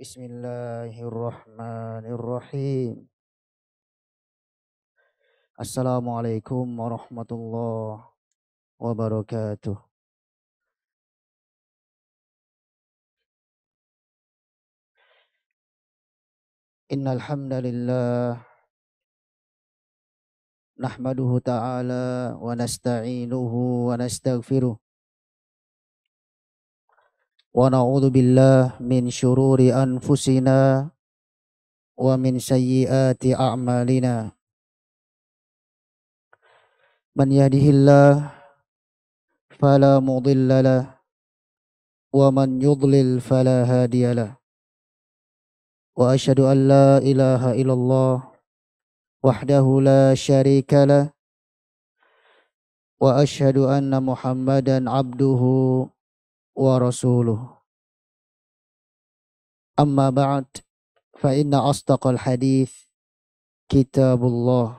Bismillahirrahmanirrahim. Assalamualaikum warahmatullahi wabarakatuh. Innal hamdalillah nahmaduhu ta'ala wa nasta'inuhu wa nastaghfiruh wa na'udzu billah min syururi anfusina wa min sayyiati a'malina. Man yahdihillah fala mudilla lah wa man yudlil fala hadiyalah. Wa asyhadu an la ilaha illallah wahdahu la syarika lah wa asyhadu anna Muhammadan abduhu wa rasuluh. Amma ba'd fa inna asdaqal hadits kitabullah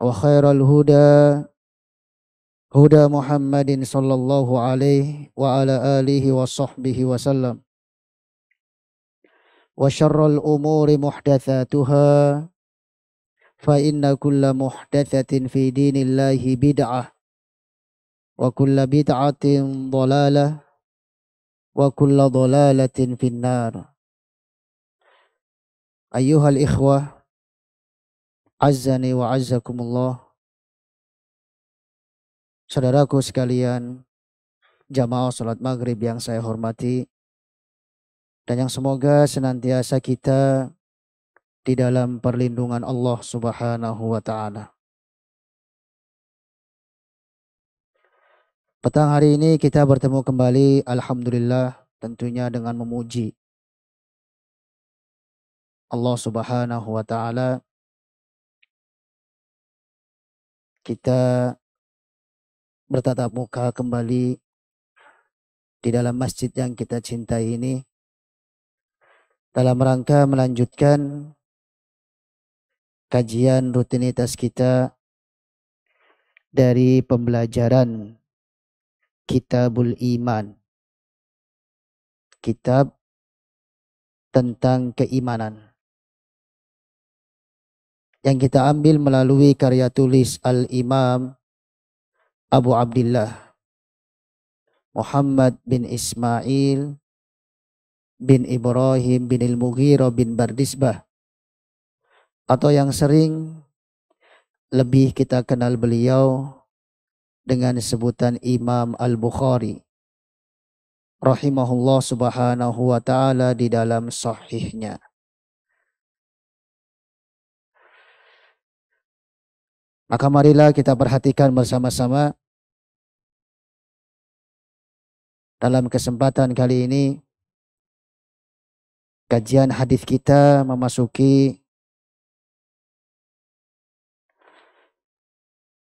wa khairal huda huda Muhammadin sallallahu alaihi wa ala alihi wa sahbihi wa sallam. Wa syarrul umuri muhdatsatuha fa inna kulla muhdatsatin fi dinillahi bid'ah wa kulla bid'atin dhalalah wa kulla dhalalatin finnar. Ayyuhal ikhwah azzani wa azzakumullah. Saudaraku sekalian, jamaah salat maghrib yang saya hormati dan yang semoga senantiasa kita di dalam perlindungan Allah Subhanahu wa taala. Petang hari ini kita bertemu kembali, alhamdulillah, tentunya dengan memuji Allah Subhanahu wa taala. Kita bertatap muka kembali di dalam masjid yang kita cintai ini dalam rangka melanjutkan kajian rutinitas kita dari pembelajaran Kitabul Iman, kitab tentang keimanan yang kita ambil melalui karya tulis Al-Imam Abu Abdillah Muhammad bin Ismail bin Ibrahim bin Al-Mughirah bin Bardisbah, atau yang sering lebih kita kenal beliau dengan sebutan Imam Al-Bukhari rahimahullah subhanahu wa ta'ala di dalam sahihnya. Maka marilah kita perhatikan bersama-sama dalam kesempatan kali ini kajian hadis kita memasuki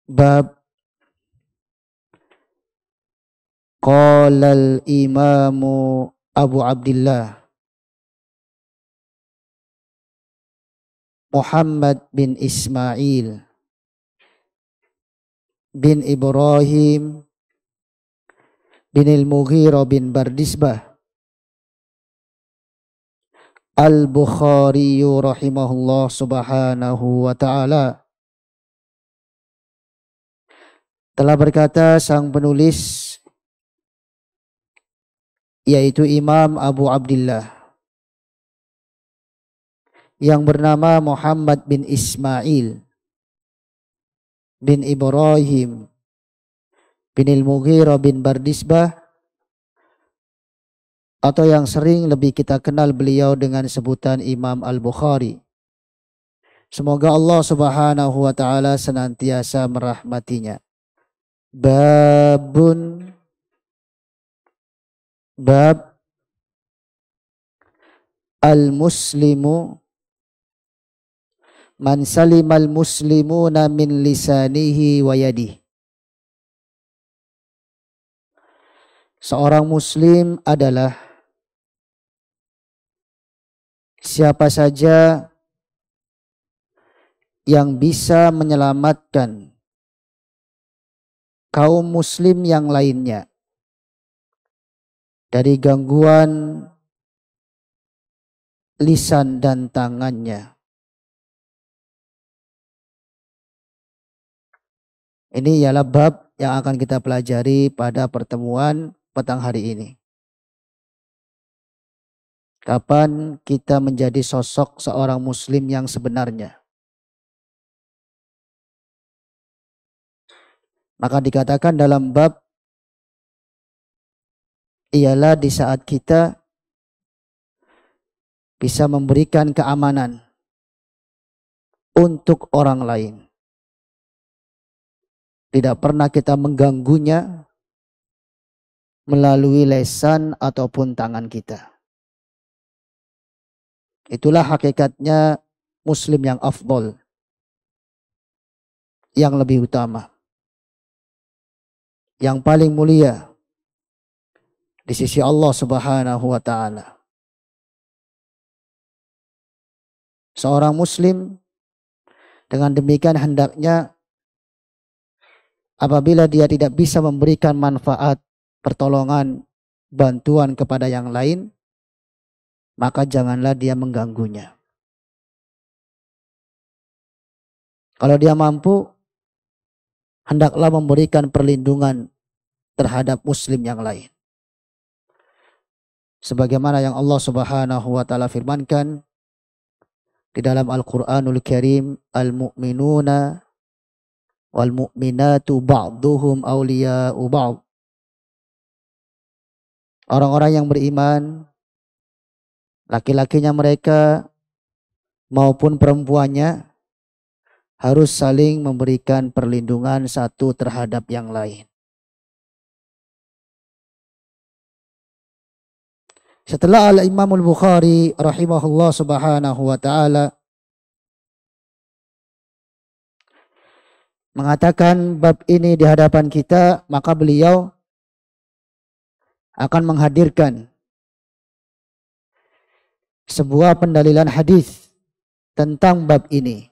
bab Qala al-Imamu Abu Abdillah Muhammad bin Ismail bin Ibrahim bin Al-Mughirah bin Bardisbah Al-Bukhari rahimahullah subhanahu wa ta'ala. Telah berkata sang penulis, yaitu Imam Abu Abdillah yang bernama Muhammad bin Ismail bin Ibrahim bin Al-Mughirah bin Bardisbah, atau yang sering lebih kita kenal beliau dengan sebutan Imam Al-Bukhari. Semoga Allah Subhanahu wa taala senantiasa merahmatinya. Bab al-muslimu man salimal muslimuna min lisanihi wa yadihi. Seorang muslim adalah siapa saja yang bisa menyelamatkan kaum muslim yang lainnya dari gangguan lisan dan tangannya. Ini ialah bab yang akan kita pelajari pada pertemuan petang hari ini. Kapan kita menjadi sosok seorang muslim yang sebenarnya? Maka dikatakan dalam bab ialah di saat kita bisa memberikan keamanan untuk orang lain. Tidak pernah kita mengganggunya melalui lesan ataupun tangan kita. Itulah hakikatnya muslim yang afdol, yang lebih utama, yang paling mulia di sisi Allah Subhanahu wa taala. Seorang muslim dengan demikian hendaknya apabila dia tidak bisa memberikan manfaat, pertolongan, bantuan kepada yang lain, maka janganlah dia mengganggunya. Kalau dia mampu, hendaklah memberikan perlindungan terhadap muslim yang lain. Sebagaimana yang Allah Subhanahu wa taala firmankan di dalam Al-Qur'anul Karim, al-mu'minuna wal mu'minatu ba'duhum awliya'u ba'd. Orang-orang yang beriman, laki-lakinya mereka maupun perempuannya, harus saling memberikan perlindungan satu terhadap yang lain. Setelah Al-Imam Al-Bukhari rahimahullah subhanahu wa ta'ala mengatakan bab ini di hadapan kita, maka beliau akan menghadirkan sebuah pendalilan hadis tentang bab ini.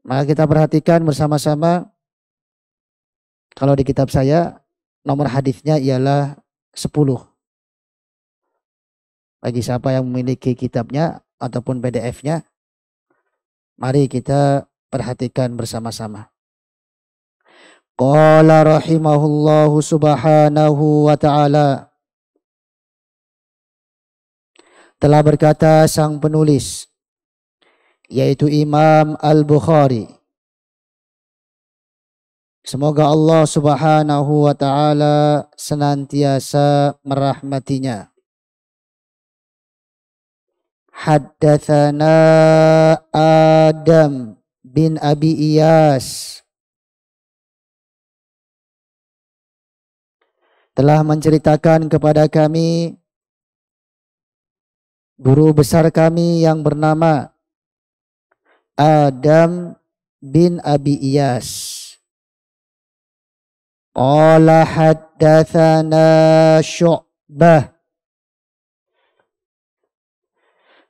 Maka kita perhatikan bersama-sama. Kalau di kitab saya nomor hadisnya ialah 10. Bagi siapa yang memiliki kitabnya ataupun PDF-nya, mari kita perhatikan bersama-sama. Qala rahimahullahu subhanahu wa ta'ala. Telah berkata sang penulis, yaitu Imam Al-Bukhari. Semoga Allah subhanahu wa ta'ala senantiasa merahmatinya. Haddatsana Adam bin Abi Iyas. Telah menceritakan kepada kami guru besar kami yang bernama Adam bin Abi Iyas. Qala haddatsana Syu'bah.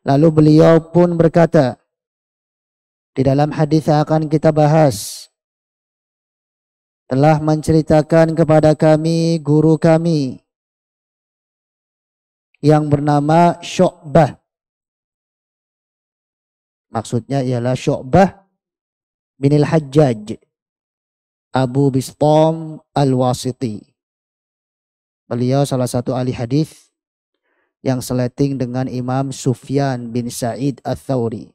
Lalu beliau pun berkata, di dalam hadis yang akan kita bahas, telah menceritakan kepada kami guru kami yang bernama Syu'bah. Maksudnya ialah Syu'bah bin Al-Hajjaj Abu Bistam Al-Wasiti. Beliau salah satu ahli hadis yang seleting dengan Imam Sufyan bin Sa'id Ats-Tsauri.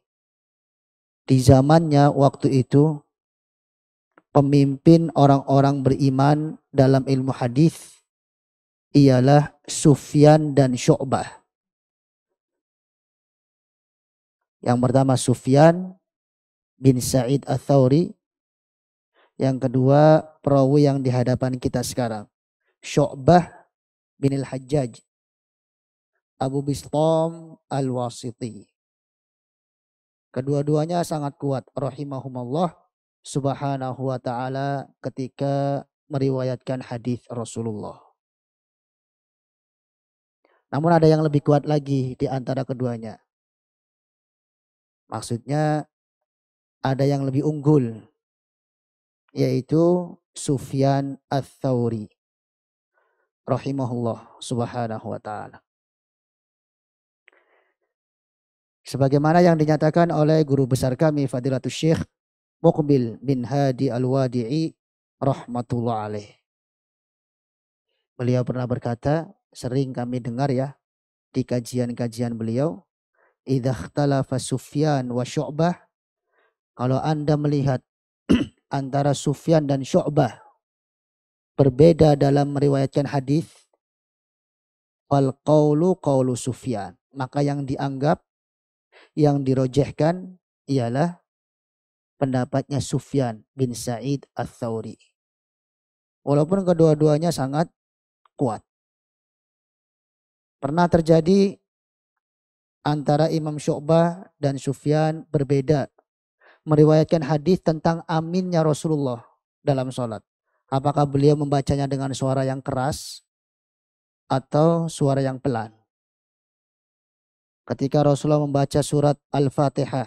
Di zamannya waktu itu, pemimpin orang-orang beriman dalam ilmu hadis ialah Sufyan dan Syu'bah. Yang pertama Sufyan bin Sa'id Ats-Tsauri. Yang kedua perawi yang di hadapan kita sekarang, Syu'bah bin Al-Hajjaj Abu Bistam Al-Wasiti. Kedua-duanya sangat kuat rahimahumullah subhanahu wa ta'ala ketika meriwayatkan hadis Rasulullah. Namun ada yang lebih kuat lagi di antara keduanya. Maksudnya ada yang lebih unggul, yaitu Sufyan Ats-Tsauri. rahimahullah subhanahu wa ta'ala. Sebagaimana yang dinyatakan oleh guru besar kami Fadilatul Syekh Muqbil bin Hadi Al-Wadi'i rahmatullah alaih. Beliau pernah berkata, sering kami dengar ya di kajian-kajian beliau, idza ikhtalafa Sufyan wa Syu'bah, kalau Anda melihat antara Sufyan dan Syu'bah berbeda dalam meriwayatkan hadis, fal qaulu qaulu Sufyan, maka yang dianggap, yang dirojehkan ialah pendapatnya Sufyan bin Sa'id Ats-Tsauri. Walaupun kedua-duanya sangat kuat. Pernah terjadi antara Imam Syu'bah dan Sufyan berbeda meriwayatkan hadis tentang aminnya Rasulullah dalam sholat. Apakah beliau membacanya dengan suara yang keras atau suara yang pelan? Ketika Rasulullah membaca surat Al-Fatihah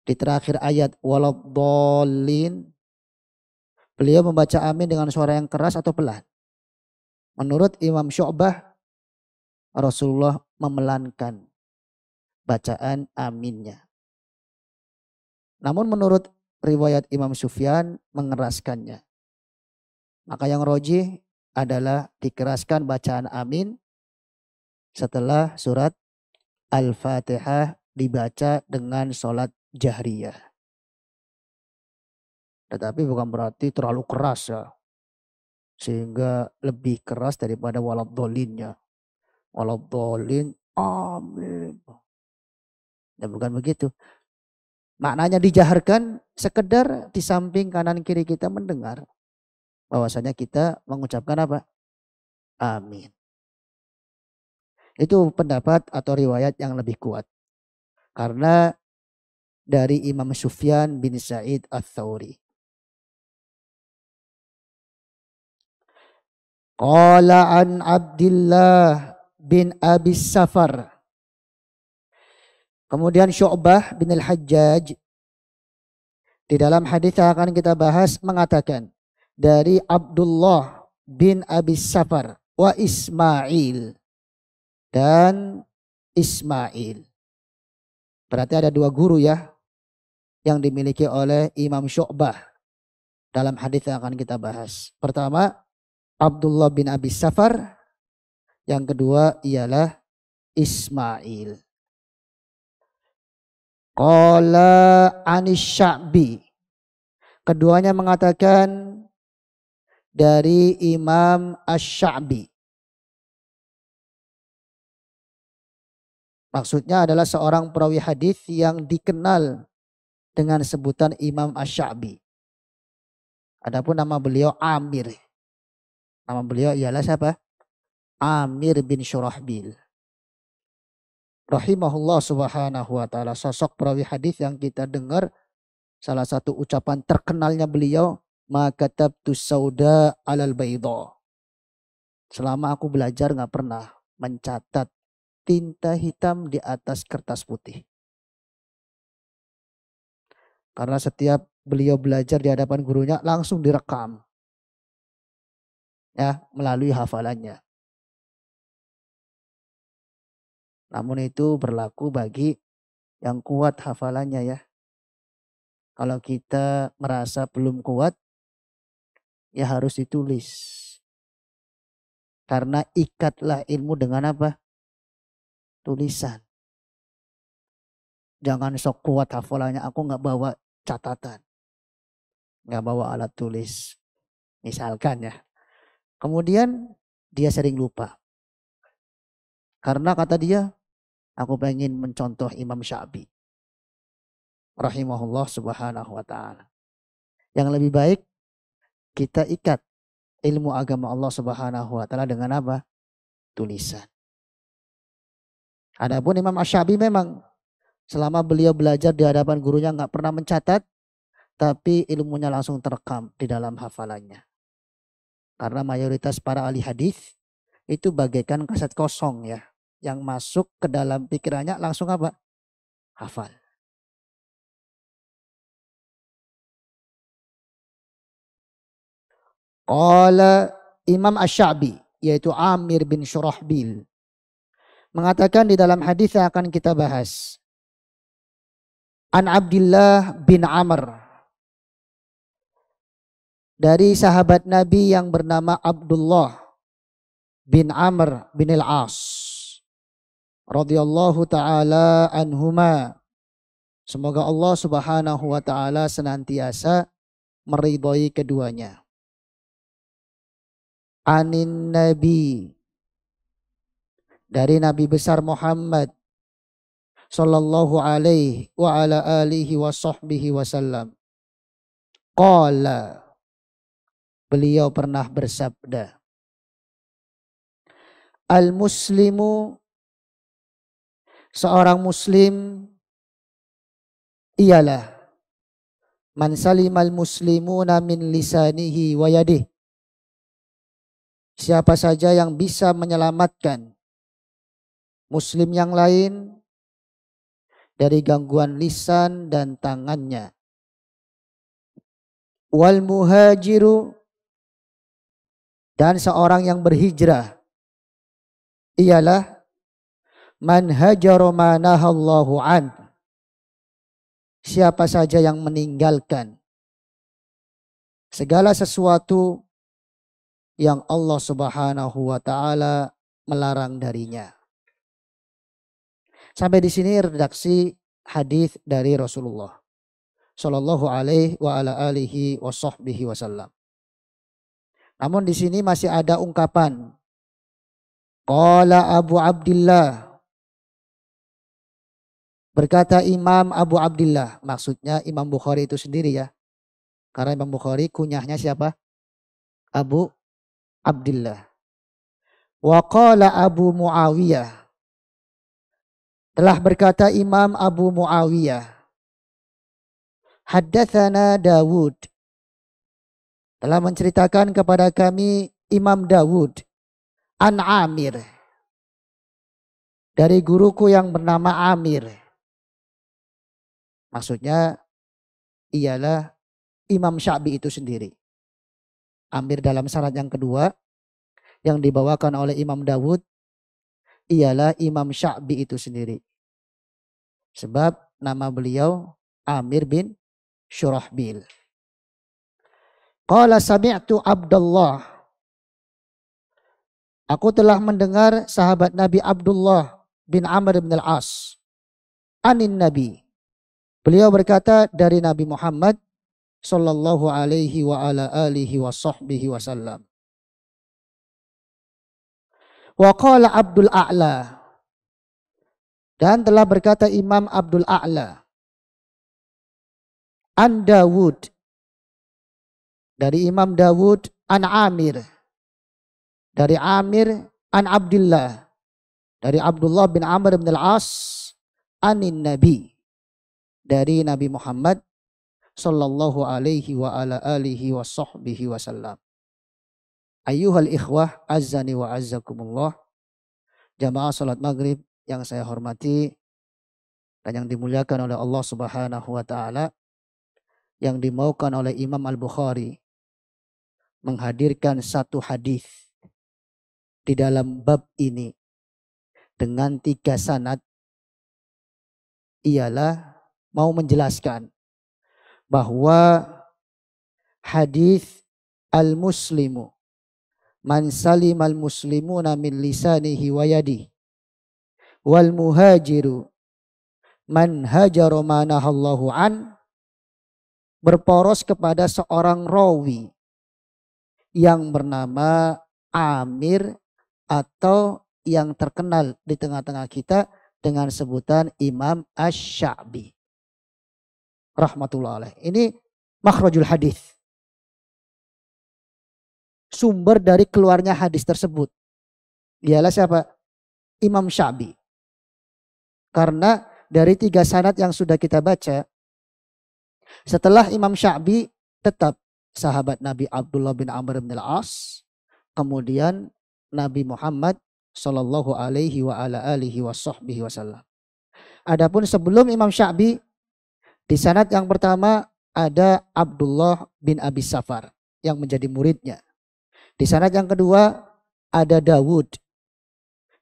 di terakhir ayat waladdallin, beliau membaca amin dengan suara yang keras atau pelan? Menurut Imam Syu'bah, Rasulullah memelankan bacaan aminnya. Namun menurut riwayat Imam Sufyan mengeraskannya. Maka yang rojih adalah dikeraskan bacaan amin setelah surat Al-Fatihah dibaca dengan sholat jahriyah. Tetapi bukan berarti terlalu keras ya. Sehingga lebih keras daripada waladdolinnya. Waladdallin, amin. Ya bukan begitu. Maknanya dijaharkan sekedar di samping kanan kiri kita mendengar. Bahwasanya kita mengucapkan apa? Amin. Itu pendapat atau riwayat yang lebih kuat. Karena dari Imam Sufyan bin Sa'id Ats-Tsauri. Qala an Abdullah bin Abi Safar. Kemudian Syu'bah bin Al-Hajjaj di dalam hadis yang akan kita bahas mengatakan dari Abdullah bin Abi Safar wa Ismail dan Ismail. Berarti ada dua guru ya yang dimiliki oleh Imam Syu'bah dalam hadis yang akan kita bahas. Pertama Abdullah bin Abi Safar, yang kedua ialah Ismail. Qala anis Sya'bi. Keduanya mengatakan dari Imam Asy-Sya'bi. Maksudnya adalah seorang perawi hadis yang dikenal dengan sebutan Imam Asy-Sya'bi. Adapun nama beliau Amir. Nama beliau ialah siapa? Amir bin Syurahbil. Rahimahullah subhanahu wa ta'ala. Sosok perawi hadis yang kita dengar. Salah satu ucapan terkenalnya beliau. Ma katabtu sauda alal bayda. Selama aku belajar gak pernah mencatat tinta hitam di atas kertas putih. Karena setiap beliau belajar di hadapan gurunya langsung direkam. Ya, melalui hafalannya. Namun itu berlaku bagi yang kuat hafalannya ya. Kalau kita merasa belum kuat, ya harus ditulis. Karena ikatlah ilmu dengan apa? Tulisan. Jangan sok kuat hafalannya, aku gak bawa catatan. Gak bawa alat tulis. Misalkan ya. Kemudian dia sering lupa. Karena kata dia, aku pengen mencontoh Imam Sya'bi. Rahimahullah subhanahu wa ta'ala. Yang lebih baik kita ikat ilmu agama Allah subhanahu wa ta'ala dengan apa? Tulisan. Adapun Imam Asy-Sya'bi memang selama beliau belajar di hadapan gurunya gak pernah mencatat. Tapi ilmunya langsung terekam di dalam hafalannya. Karena mayoritas para ahli hadis itu bagaikan kaset kosong ya. Yang masuk ke dalam pikirannya langsung apa? Hafal. Qala Imam Asy-Sya'bi. yaitu Amir bin Syurahbil, mengatakan di dalam hadis yang akan kita bahas, An Abdullah bin Amr, dari sahabat Nabi yang bernama Abdullah bin Amr bin al-As radhiyallahu taala anhuma, semoga Allah Subhanahu wa taala senantiasa meridhai keduanya. Anin Nabi, dari Nabi besar Muhammad sallallahu alaihi wa ala alihi wa sahbihi wasallam, qala, beliau pernah bersabda, al-muslimu, seorang muslim ialah man salimal muslimuna min lisanihi wa yadihi, siapa saja yang bisa menyelamatkan muslim yang lain dari gangguan lisan dan tangannya. Wal muhajiru, dan seorang yang berhijrah ialah man hajara ma nahallahu an, siapa saja yang meninggalkan segala sesuatu yang Allah Subhanahu wa taala melarang darinya. Sampai di sini redaksi hadis dari Rasulullah sallallahu alaihi wa ala alihi wa sahbihi wasallam. Namun di sini masih ada ungkapan qala Abu Abdillah, berkata Imam Abu Abdillah, maksudnya Imam Bukhari itu sendiri ya. Karena Imam Bukhari kunyahnya siapa? Abu Abdillah. Wa qala Abu Muawiyah, telah berkata Imam Abu Muawiyah, haddatsana Dawud, telah menceritakan kepada kami Imam Dawud, an Amir, dari guruku yang bernama Amir. Maksudnya ialah Imam Sya'bi itu sendiri. Amir dalam sanad yang kedua yang dibawakan oleh Imam Dawud ialah Imam Sya'bi itu sendiri. Sebab nama beliau Amir bin Syurahbil. Qala sami'tu Abdullah, aku telah mendengar sahabat Nabi Abdullah bin Amr bin al-As, anin Nabi, beliau berkata dari Nabi Muhammad sallallahu alaihi wa ala alihi wa sahbihi wasallam. Wa qala Abdul A'la, dan telah berkata Imam Abdul A'la, an Dawud, dari Imam Dawud, an Amir, dari Amir, an Abdullah, dari Abdullah bin Amr bin al-As, anin Nabi, dari Nabi Muhammad sallallahu alaihi wa ala alihi wa sahbihi wasallam. Ayyuhal ikhwah azzani wa azzakumullah, jamaah salat maghrib yang saya hormati dan yang dimuliakan oleh Allah Subhanahu wa taala, yang dimaukan oleh Imam Al-Bukhari menghadirkan satu hadis di dalam bab ini dengan 3 sanad, ialah mau menjelaskan bahwa hadis al-muslimu man salimal muslimuna min lisanihi wa yadihi wal muhajiru man hajara ma nahallahu an, berporos kepada seorang rawi yang bernama Amir, atau yang terkenal di tengah-tengah kita dengan sebutan Imam Asy-Sya'bi rahmatullah alaih. Ini makhrajul hadis, sumber dari keluarnya hadis tersebut ialah siapa? Imam Sya'bi. Karena dari 3 sanad yang sudah kita baca, setelah Imam Sya'bi tetap sahabat Nabi Abdullah bin Amr bin al-As, kemudian Nabi Muhammad sallallahu alaihi wa ala alihi wa sahbihi wasallam. Adapun sebelum Imam Sya'bi, di sanad yang pertama ada Abdullah bin Abi Safar yang menjadi muridnya. Di sanad yang kedua ada Dawud.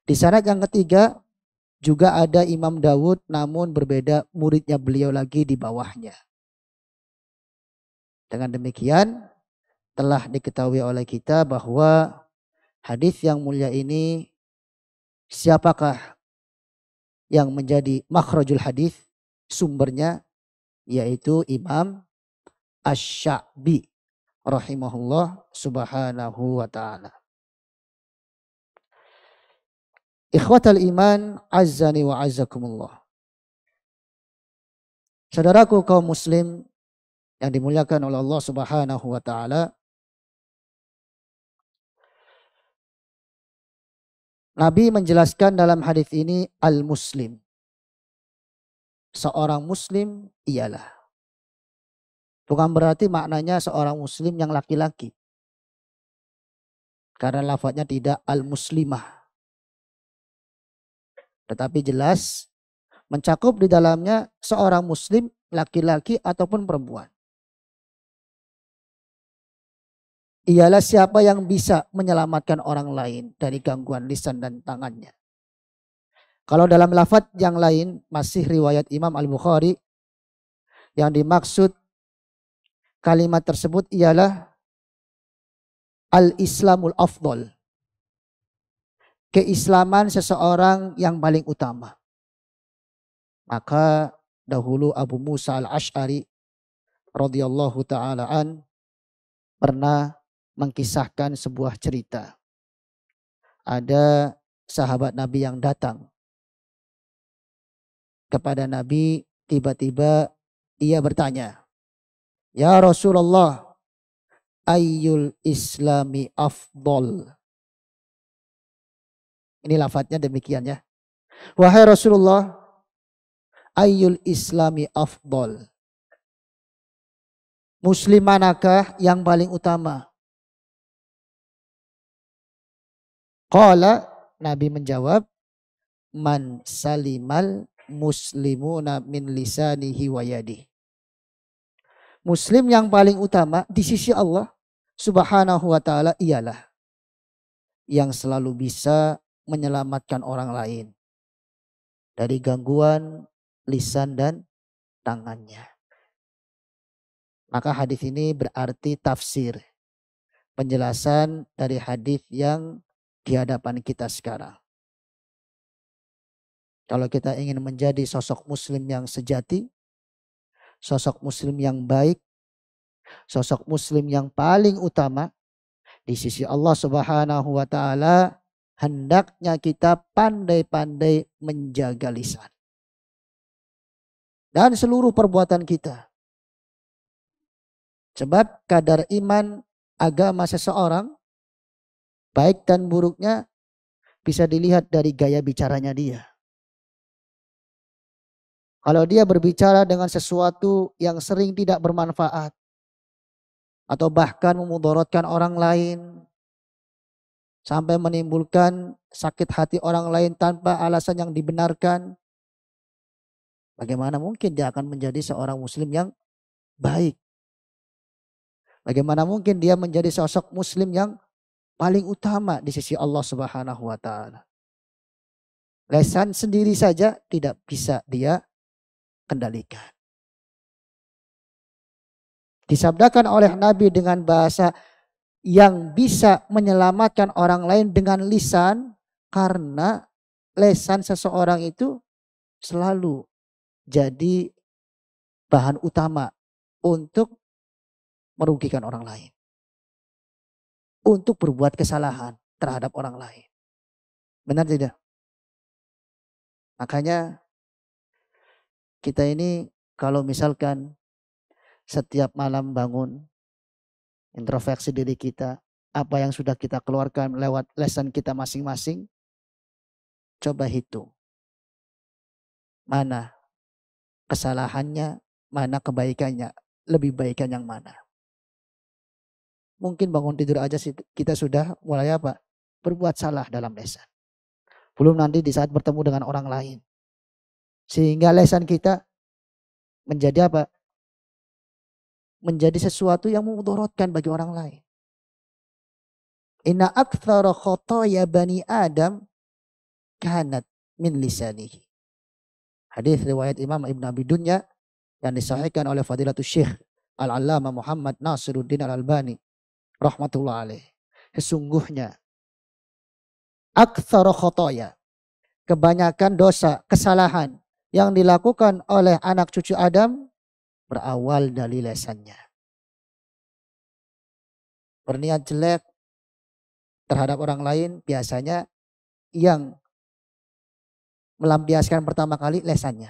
Di sanad yang ketiga juga ada Imam Dawud, namun berbeda muridnya beliau lagi di bawahnya. Dengan demikian telah diketahui oleh kita bahwa hadis yang mulia ini, siapakah yang menjadi makhrajul hadis, sumbernya, yaitu Imam Asy-Sya'bi rahimahullah subhanahu wa ta'ala. Ikhwatal iman, azzani wa azzakumullah. Saudaraku kaum muslim yang dimuliakan oleh Allah subhanahu wa ta'ala, Nabi menjelaskan dalam hadis ini al-muslim. Seorang muslim ialah. Bukan berarti maknanya seorang muslim yang laki-laki. Karena lafadznya tidak al-muslimah. Tetapi jelas mencakup di dalamnya seorang muslim laki-laki ataupun perempuan. Ialah siapa yang bisa menyelamatkan orang lain dari gangguan lisan dan tangannya. Kalau dalam lafadz yang lain masih riwayat Imam Al-Bukhari, yang dimaksud kalimat tersebut ialah al-islamul afdol. Keislaman seseorang yang paling utama. Maka dahulu Abu Musa Al-Asy'ari radhiyallahu ta'ala an pernah mengkisahkan sebuah cerita. Ada sahabat Nabi yang datang kepada Nabi, tiba-tiba ia bertanya, "Ya Rasulullah, ayyul islami afdol?" Ini lafadznya demikian ya. Wahai Rasulullah, ayyul islami afdol? Muslim manakah yang paling utama? Qala, Nabi menjawab, man salimal muslimuna min lisanihi wa yadihi. Muslim yang paling utama di sisi Allah subhanahu wa ta'ala ialah yang selalu bisa menyelamatkan orang lain dari gangguan lisan dan tangannya. Maka hadis ini berarti tafsir, penjelasan dari hadis yang di hadapan kita sekarang. Kalau kita ingin menjadi sosok muslim yang sejati, sosok muslim yang baik, sosok muslim yang paling utama di sisi Allah subhanahu wa ta'ala, hendaknya kita pandai-pandai menjaga lisan dan seluruh perbuatan kita. Sebab kadar iman agama seseorang, baik dan buruknya, bisa dilihat dari gaya bicaranya dia. Kalau dia berbicara dengan sesuatu yang sering tidak bermanfaat, atau bahkan memudaratkan orang lain, sampai menimbulkan sakit hati orang lain tanpa alasan yang dibenarkan, bagaimana mungkin dia akan menjadi seorang muslim yang baik? Bagaimana mungkin dia menjadi sosok muslim yang paling utama di sisi Allah subhanahu wa ta'ala? Lisan sendiri saja tidak bisa dia kendalikan. Disabdakan oleh Nabi dengan bahasa yang bisa menyelamatkan orang lain dengan lisan, karena lisan seseorang itu selalu jadi bahan utama untuk merugikan orang lain, untuk berbuat kesalahan terhadap orang lain. Benar tidak? Makanya kita ini kalau misalkan setiap malam bangun, introspeksi diri kita, apa yang sudah kita keluarkan lewat lesan kita masing-masing, coba hitung. Mana kesalahannya, mana kebaikannya, lebih baikkan yang mana. Mungkin bangun tidur aja kita sudah mulai apa? Berbuat salah dalam lesan. Belum nanti di saat bertemu dengan orang lain. Sehingga lesan kita menjadi apa? Menjadi sesuatu yang memudaratkan bagi orang lain. Inna aktsara khotoya bani Adam kanat min lisanihi. Hadis riwayat Imam Ibn Abi Dunya yang disahihkan oleh Fadilatul Syekh Al-Allamah Muhammad Nasiruddin Al-Albani rahmatullah alaih. Sesungguhnya aktsara khotoya, kebanyakan dosa, kesalahan yang dilakukan oleh anak cucu Adam berawal dari lesannya. Berniat jelek terhadap orang lain biasanya yang melampiaskan pertama kali lesannya.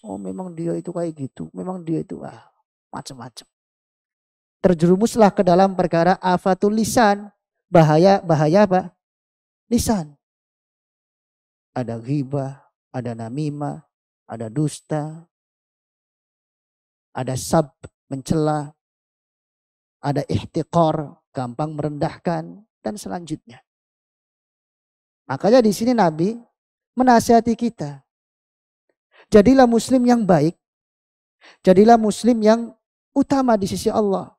Oh memang dia itu kayak gitu, memang dia itu macam-macam. Terjerumuslah ke dalam perkara afatul lisan, bahaya apa? Lisan. Ada ghibah, ada namimah, ada dusta, ada sab, mencela, ada ihtiqar, gampang merendahkan, dan selanjutnya. Makanya di sini Nabi menasihati kita. Jadilah muslim yang baik. Jadilah muslim yang utama di sisi Allah.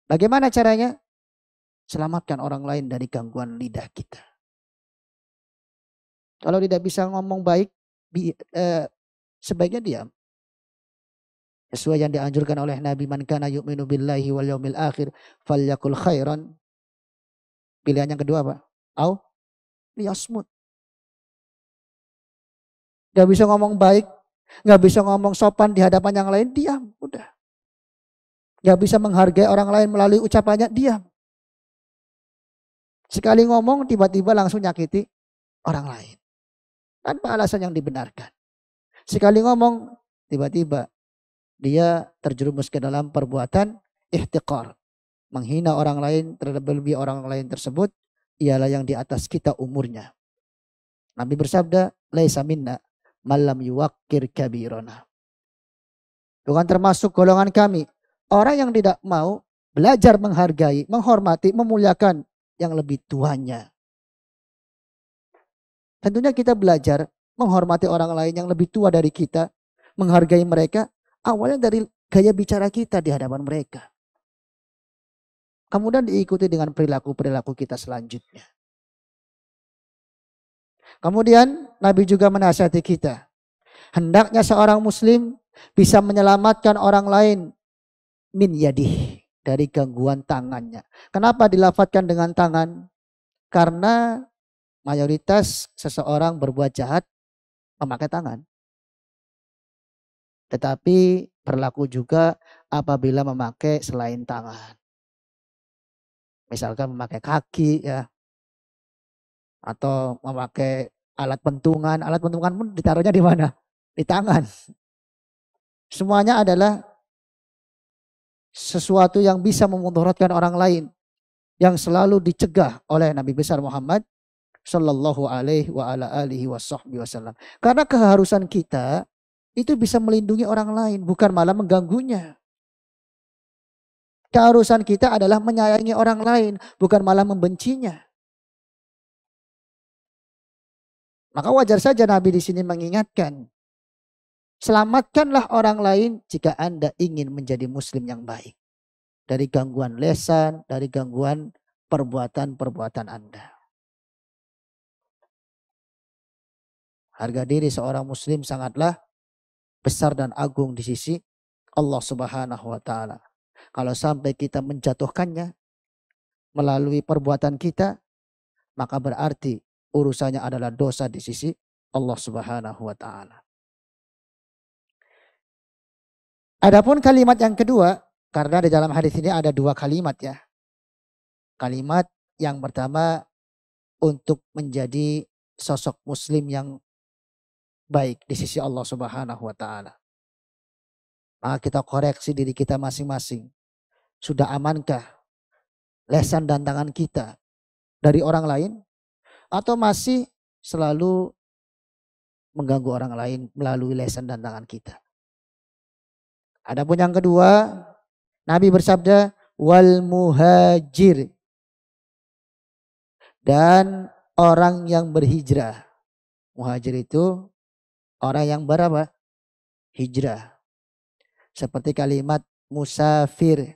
Bagaimana caranya? Selamatkan orang lain dari gangguan lidah kita. Kalau tidak bisa ngomong baik, sebaiknya diam. Sesuai yang dianjurkan oleh Nabi, man kana yu'minu billahi wal yaumil akhir falyakul khairan. Pilihan yang kedua apa? Au liyasmut. Gak bisa ngomong baik, gak bisa ngomong sopan di hadapan yang lain, diam, udah. Gak bisa menghargai orang lain melalui ucapannya, diam. Sekali ngomong tiba-tiba langsung nyakiti orang lain. Tanpa alasan yang dibenarkan. Sekali ngomong tiba-tiba dia terjerumus ke dalam perbuatan ihtiqar. Menghina orang lain, terlebih orang lain tersebut ialah yang di atas kita umurnya. Nabi bersabda, laisa minna malam yuwakkir kabirona. Bukan termasuk golongan kami. Orang yang tidak mau belajar menghargai, menghormati, memuliakan yang lebih tuanya. Tentunya kita belajar menghormati orang lain yang lebih tua dari kita. Menghargai mereka awalnya dari gaya bicara kita di hadapan mereka. Kemudian diikuti dengan perilaku-perilaku kita selanjutnya. Kemudian Nabi juga menasihati kita. Hendaknya seorang muslim bisa menyelamatkan orang lain min yadih, dari gangguan tangannya. Kenapa dilafatkan dengan tangan? Karena mayoritas seseorang berbuat jahat memakai tangan. Tetapi berlaku juga apabila memakai selain tangan. Misalkan memakai kaki ya. Atau memakai alat pentungan. Alat pentungan pun ditaruhnya di mana? Di tangan. Semuanya adalah sesuatu yang bisa memudaratkan orang lain. Yang selalu dicegah oleh Nabi besar Muhammad Sallallahu alaihi wa ala alihi wasallam. Karena keharusan kita itu bisa melindungi orang lain, bukan malah mengganggunya. Keharusan kita adalah menyayangi orang lain, bukan malah membencinya. Maka wajar saja Nabi di sini mengingatkan, selamatkanlah orang lain jika Anda ingin menjadi muslim yang baik. Dari gangguan lisan, dari gangguan perbuatan-perbuatan Anda. Harga diri seorang muslim sangatlah besar dan agung di sisi Allah Subhanahu wa taala. Kalau sampai kita menjatuhkannya melalui perbuatan kita, maka berarti urusannya adalah dosa di sisi Allah Subhanahu wa taala. Adapun kalimat yang kedua, karena di dalam hadis ini ada dua kalimat ya. Kalimat yang pertama untuk menjadi sosok muslim yang baik di sisi Allah Subhanahu wa taala. Maka kita koreksi diri kita masing-masing. Sudah amankah lesan dan tangan kita dari orang lain? Atau masih selalu mengganggu orang lain melalui lesan dan tangan kita? Adapun yang kedua, Nabi bersabda, wal muhajir. Dan orang yang berhijrah. Muhajir itu orang yang berapa? Hijrah. Seperti kalimat musafir.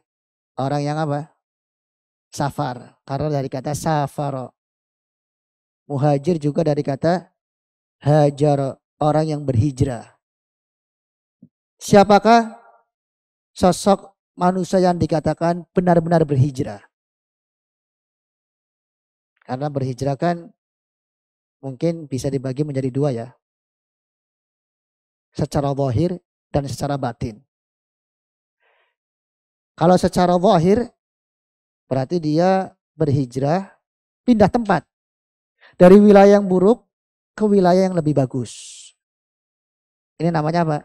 Orang yang apa? safar. Karena dari kata safaro. Muhajir juga dari kata hajar, orang yang berhijrah. Siapakah sosok manusia yang dikatakan benar-benar berhijrah? Karena berhijrah kan mungkin bisa dibagi menjadi dua ya. Secara zahir dan secara batin. Kalau secara zahir berarti dia berhijrah, pindah tempat. Dari wilayah yang buruk ke wilayah yang lebih bagus. Ini namanya apa?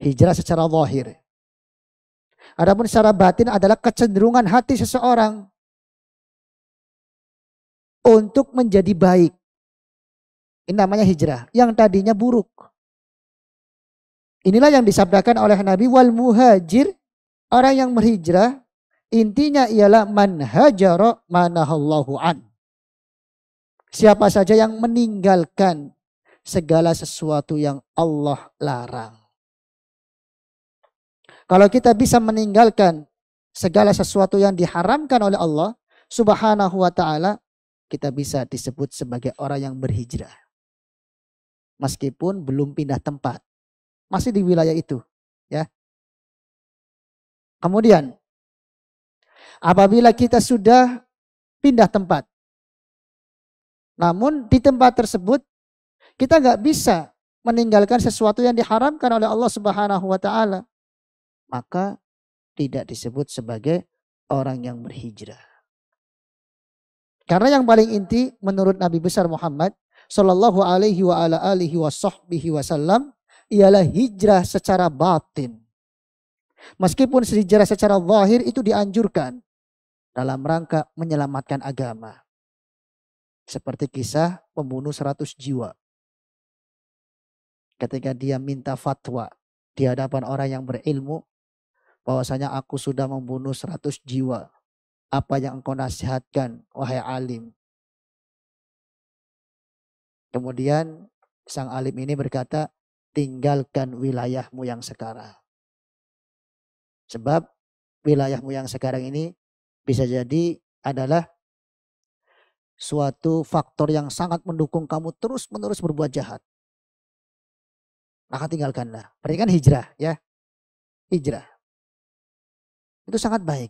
Hijrah secara zahir. Adapun secara batin adalah kecenderungan hati seseorang untuk menjadi baik. Ini namanya hijrah. Yang tadinya buruk. Inilah yang disabdakan oleh Nabi, wal muhajir, orang yang berhijrah, intinya ialah man hajara manahallahu an. Siapa saja yang meninggalkan segala sesuatu yang Allah larang. Kalau kita bisa meninggalkan segala sesuatu yang diharamkan oleh Allah Subhanahu wa ta'ala, kita bisa disebut sebagai orang yang berhijrah. Meskipun belum pindah tempat. Masih di wilayah itu. Ya. Kemudian, apabila kita sudah pindah tempat, namun di tempat tersebut kita nggak bisa meninggalkan sesuatu yang diharamkan oleh Allah Subhanahu wa ta'ala, maka tidak disebut sebagai orang yang berhijrah. Karena yang paling inti menurut Nabi besar Muhammad sallallahu alaihi wa ala alihi wa sahbihi wasallam ialah hijrah secara batin. Meskipun hijrah secara zahir itu dianjurkan dalam rangka menyelamatkan agama. Seperti kisah pembunuh 100 jiwa. Ketika dia minta fatwa di hadapan orang yang berilmu, bahwasanya aku sudah membunuh 100 jiwa. Apa yang engkau nasihatkan, wahai alim? Kemudian sang alim ini berkata, tinggalkan wilayahmu yang sekarang. Sebab wilayahmu yang sekarang ini bisa jadi adalah suatu faktor yang sangat mendukung kamu terus-menerus berbuat jahat. Maka tinggalkanlah. Berarti kan hijrah ya. Hijrah. Itu sangat baik.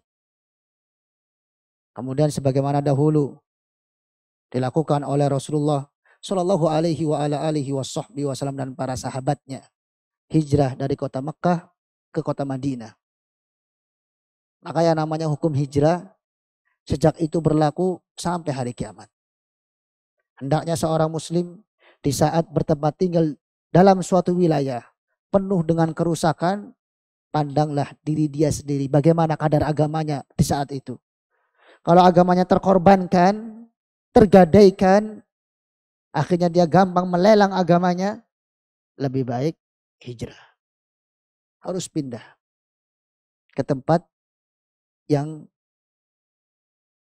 Kemudian sebagaimana dahulu dilakukan oleh Rasulullah Shallallahu alaihi wa ala alihi wasallam dan para sahabatnya. Hijrah dari kota Mekah ke kota Madinah. Maka yang namanya hukum hijrah sejak itu berlaku sampai hari kiamat. Hendaknya seorang muslim di saat bertempat tinggal dalam suatu wilayah penuh dengan kerusakan, pandanglah diri dia sendiri bagaimana kadar agamanya di saat itu. Kalau agamanya terkorbankan, tergadaikan, akhirnya dia gampang melelang agamanya, lebih baik hijrah. Harus pindah ke tempat yang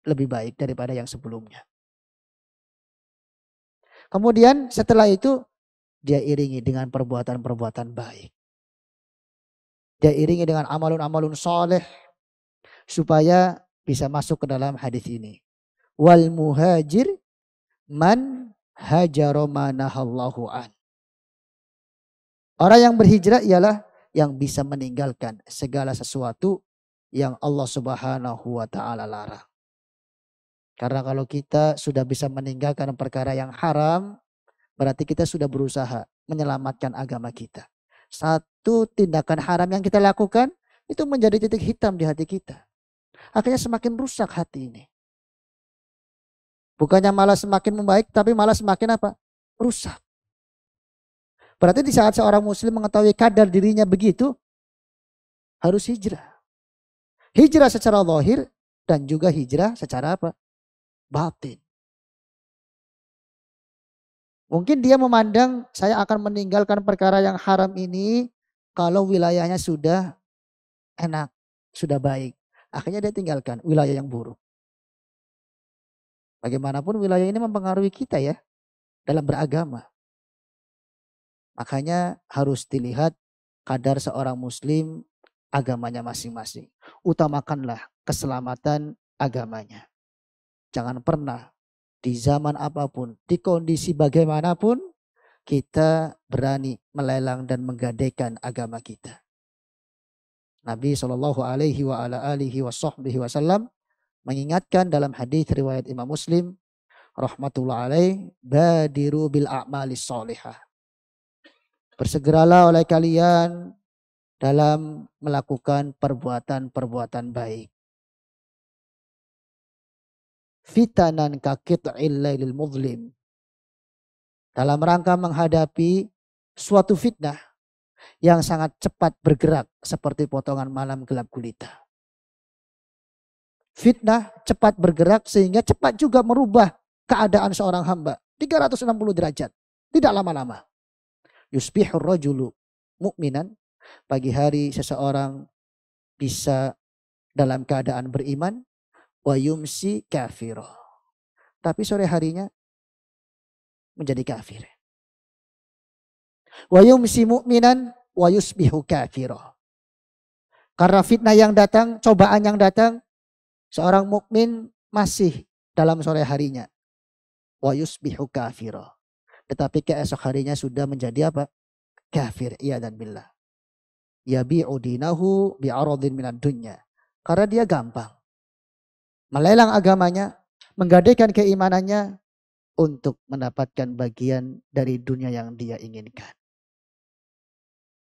lebih baik daripada yang sebelumnya. Kemudian setelah itu dia iringi dengan perbuatan-perbuatan baik. Dia iringi dengan amalun-amalun soleh supaya bisa masuk ke dalam hadis ini. Wal muhajir man hajaro manahallahu an. Orang yang berhijrah ialah yang bisa meninggalkan segala sesuatu yang Allah Subhanahu wa ta'ala larang. Karena kalau kita sudah bisa meninggalkan perkara yang haram, berarti kita sudah berusaha menyelamatkan agama kita. Satu tindakan haram yang kita lakukan itu menjadi titik hitam di hati kita. Akhirnya semakin rusak hati ini. Bukannya malah semakin membaik, tapi malah semakin apa? Rusak. Berarti di saat seorang muslim mengetahui kadar dirinya begitu, harus hijrah. Hijrah secara zahir dan juga hijrah secara apa? Batin. Mungkin dia memandang saya akan meninggalkan perkara yang haram ini kalau wilayahnya sudah enak, sudah baik. Akhirnya dia tinggalkan wilayah yang buruk. Bagaimanapun wilayah ini mempengaruhi kita ya dalam beragama. Makanya harus dilihat kadar seorang muslim agamanya masing-masing. Utamakanlah keselamatan agamanya. Jangan pernah di zaman apapun, di kondisi bagaimanapun, kita berani melelang dan menggadaikan agama kita. Nabi Shallallahu Alaihi Wasallam mengingatkan dalam hadis riwayat Imam Muslim, rahmatullah alaih, badiru bil a'malis solihah. Bersegeralah oleh kalian dalam melakukan perbuatan-perbuatan baik. Fitanan kakit'il lailil muzlim. Dalam rangka menghadapi suatu fitnah yang sangat cepat bergerak seperti potongan malam gelap gulita. Fitnah cepat bergerak sehingga cepat juga merubah keadaan seorang hamba. 360 derajat. Tidak lama-lama. Yusbihur rajulu mu'minan. Pagi hari seseorang bisa dalam keadaan beriman. Wa yumsi kafirah. Tapi sore harinya menjadi kafir. Wa yumsi mu'minan wa yusbihu kafirah. Karena fitnah yang datang, cobaan yang datang, seorang mukmin masih dalam sore harinya. Wa yusbihu kafirah. Tetapi keesok harinya sudah menjadi apa? Kafir. Iyadan billah. Yabi'u dinahu bi'aradin minad dunya. Karena dia gampang melelang agamanya, menggadaikan keimanannya untuk mendapatkan bagian dari dunia yang dia inginkan.